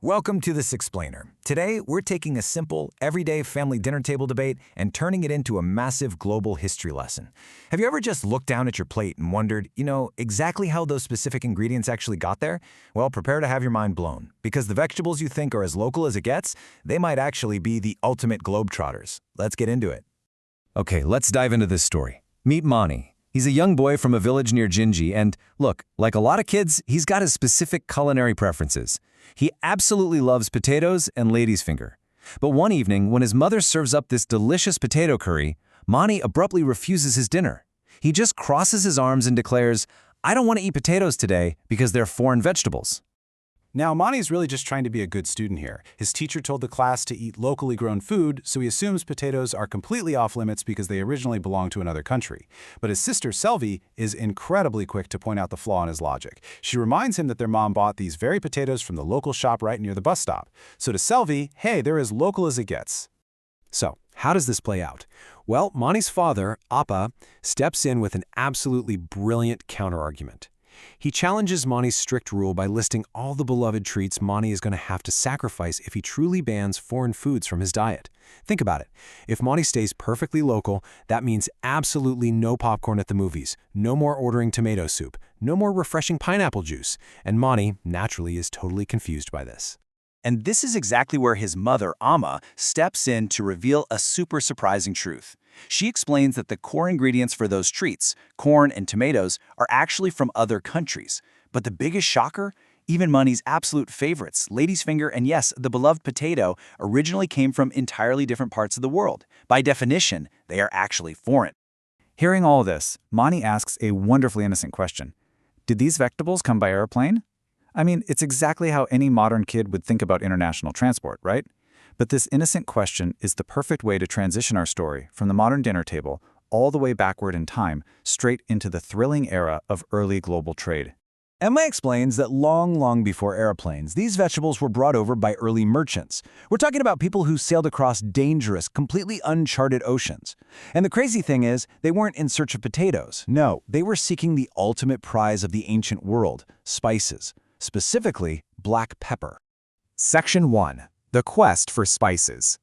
Welcome to This Explainer. Today, we're taking a simple, everyday family dinner table debate and turning it into a massive global history lesson. Have you ever just looked down at your plate and wondered, exactly how those specific ingredients actually got there? Well, prepare to have your mind blown, because the vegetables you think are as local as it gets, they might actually be the ultimate globetrotters. Let's get into it. Okay, let's dive into this story. Meet Mani. He's a young boy from a village near Jinji, and look, like a lot of kids, he's got his specific culinary preferences. He absolutely loves potatoes and lady's finger. But one evening, when his mother serves up this delicious potato curry, Mani abruptly refuses his dinner. He just crosses his arms and declares, "I don't want to eat potatoes today because they're foreign vegetables." Now, Mani's really just trying to be a good student here. His teacher told the class to eat locally grown food, so he assumes potatoes are completely off limits because they originally belong to another country. But his sister, Selvi, is incredibly quick to point out the flaw in his logic. She reminds him that their mom bought these very potatoes from the local shop right near the bus stop. So to Selvi, hey, they're as local as it gets. So, how does this play out? Well, Mani's father, Appa, steps in with an absolutely brilliant counterargument. He challenges Mani's strict rule by listing all the beloved treats Mani is going to have to sacrifice if he truly bans foreign foods from his diet. Think about it. If Mani stays perfectly local, that means absolutely no popcorn at the movies, no more ordering tomato soup, no more refreshing pineapple juice, and Mani, naturally, is totally confused by this. And this is exactly where his mother, Amma, steps in to reveal a super surprising truth. She explains that the core ingredients for those treats, corn and tomatoes, are actually from other countries. But the biggest shocker? Even Mani's absolute favorites, lady's finger and yes, the beloved potato, originally came from entirely different parts of the world. By definition, they are actually foreign. Hearing all this, Mani asks a wonderfully innocent question. Did these vegetables come by airplane? I mean, it's exactly how any modern kid would think about international transport, right? But this innocent question is the perfect way to transition our story from the modern dinner table all the way backward in time, straight into the thrilling era of early global trade. Emma explains that long before airplanes, these vegetables were brought over by early merchants. We're talking about people who sailed across dangerous, completely uncharted oceans. And the crazy thing is, they weren't in search of potatoes. No, they were seeking the ultimate prize of the ancient world, spices. Specifically, black pepper. Section 1. The Quest for Spices.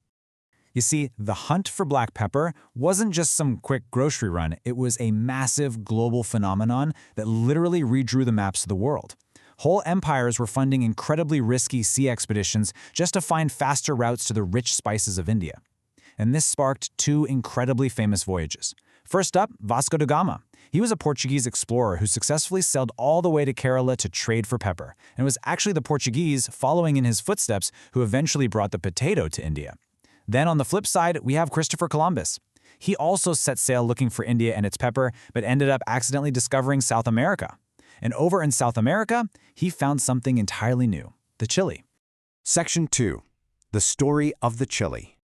You see, the hunt for black pepper wasn't just some quick grocery run. It was a massive global phenomenon that literally redrew the maps of the world. Whole empires were funding incredibly risky sea expeditions just to find faster routes to the rich spices of India. And this sparked two incredibly famous voyages. First up, Vasco da Gama. He was a Portuguese explorer who successfully sailed all the way to Kerala to trade for pepper. And it was actually the Portuguese, following in his footsteps, who eventually brought the potato to India. Then on the flip side, we have Christopher Columbus. He also set sail looking for India and its pepper, but ended up accidentally discovering South America. And over in South America, he found something entirely new, the chili. Section 2. The Story of the Chili.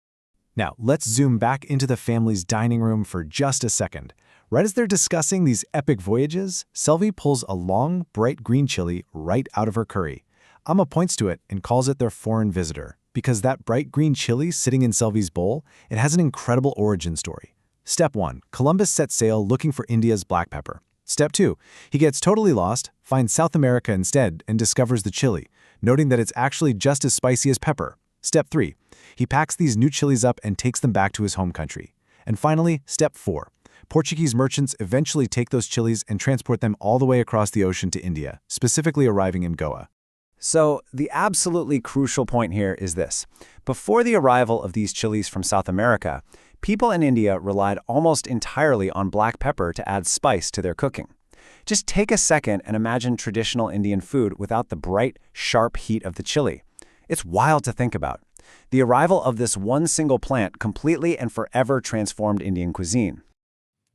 Now, let's zoom back into the family's dining room for just a second. Right as they're discussing these epic voyages, Selvi pulls a long, bright green chili right out of her curry. Amma points to it and calls it their foreign visitor, because that bright green chili sitting in Selvi's bowl, it has an incredible origin story. Step 1. Columbus sets sail looking for India's black pepper. Step 2. He gets totally lost, finds South America instead, and discovers the chili, noting that it's actually just as spicy as pepper. Step 3. He packs these new chilies up and takes them back to his home country. And finally, Step 4. Portuguese merchants eventually take those chilies and transport them all the way across the ocean to India, specifically arriving in Goa. So, the absolutely crucial point here is this. Before the arrival of these chilies from South America, people in India relied almost entirely on black pepper to add spice to their cooking. Just take a second and imagine traditional Indian food without the bright, sharp heat of the chili. It's wild to think about. The arrival of this one single plant completely and forever transformed Indian cuisine.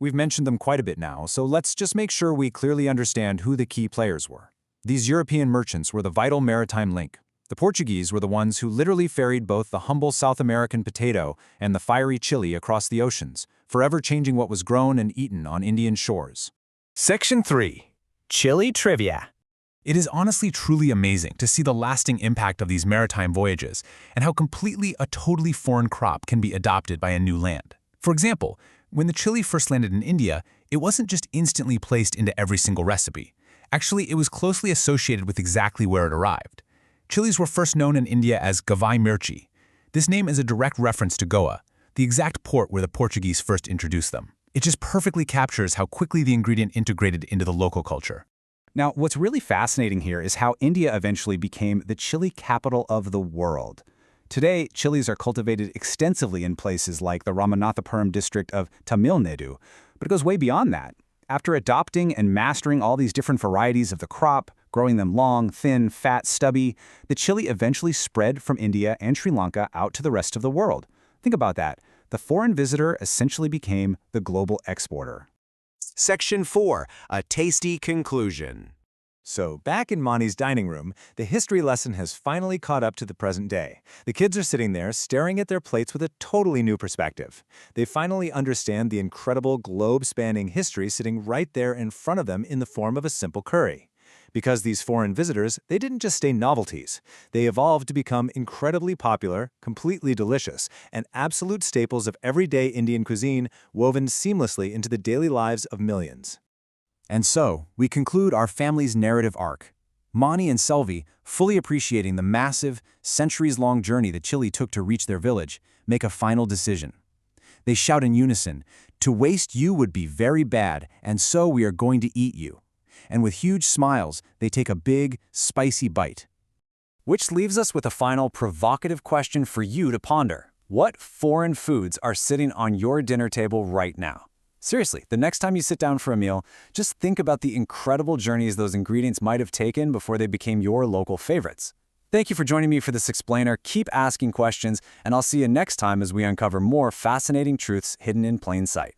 We've mentioned them quite a bit now, so let's just make sure we clearly understand who the key players were. These European merchants were the vital maritime link. The Portuguese were the ones who literally ferried both the humble South American potato and the fiery chili across the oceans, forever changing what was grown and eaten on Indian shores. Section 3. Chili Trivia. It is honestly truly amazing to see the lasting impact of these maritime voyages and how completely a totally foreign crop can be adopted by a new land. For example, when the chili first landed in India, it wasn't just instantly placed into every single recipe. Actually, it was closely associated with exactly where it arrived. Chilies were first known in India as Gavai Mirchi. This name is a direct reference to Goa, the exact port where the Portuguese first introduced them. It just perfectly captures how quickly the ingredient integrated into the local culture. Now, what's really fascinating here is how India eventually became the chili capital of the world. Today, chilies are cultivated extensively in places like the Ramanathapuram district of Tamil Nadu, but it goes way beyond that. After adopting and mastering all these different varieties of the crop, growing them long, thin, fat, stubby, the chili eventually spread from India and Sri Lanka out to the rest of the world. Think about that. The foreign visitor essentially became the global exporter. Section 4. A tasty conclusion. So, back in Monty's dining room, the history lesson has finally caught up to the present day. The kids are sitting there, staring at their plates with a totally new perspective. They finally understand the incredible globe-spanning history sitting right there in front of them in the form of a simple curry. Because these foreign visitors, they didn't just stay novelties. They evolved to become incredibly popular, completely delicious, and absolute staples of everyday Indian cuisine woven seamlessly into the daily lives of millions. And so, we conclude our family's narrative arc. Mani and Selvi, fully appreciating the massive, centuries-long journey the chili took to reach their village, make a final decision. They shout in unison, "To waste you would be very bad, and so we are going to eat you." And with huge smiles, they take a big, spicy bite. Which leaves us with a final provocative question for you to ponder. What foreign foods are sitting on your dinner table right now? Seriously, the next time you sit down for a meal, just think about the incredible journeys those ingredients might have taken before they became your local favorites. Thank you for joining me for this explainer. Keep asking questions, and I'll see you next time as we uncover more fascinating truths hidden in plain sight.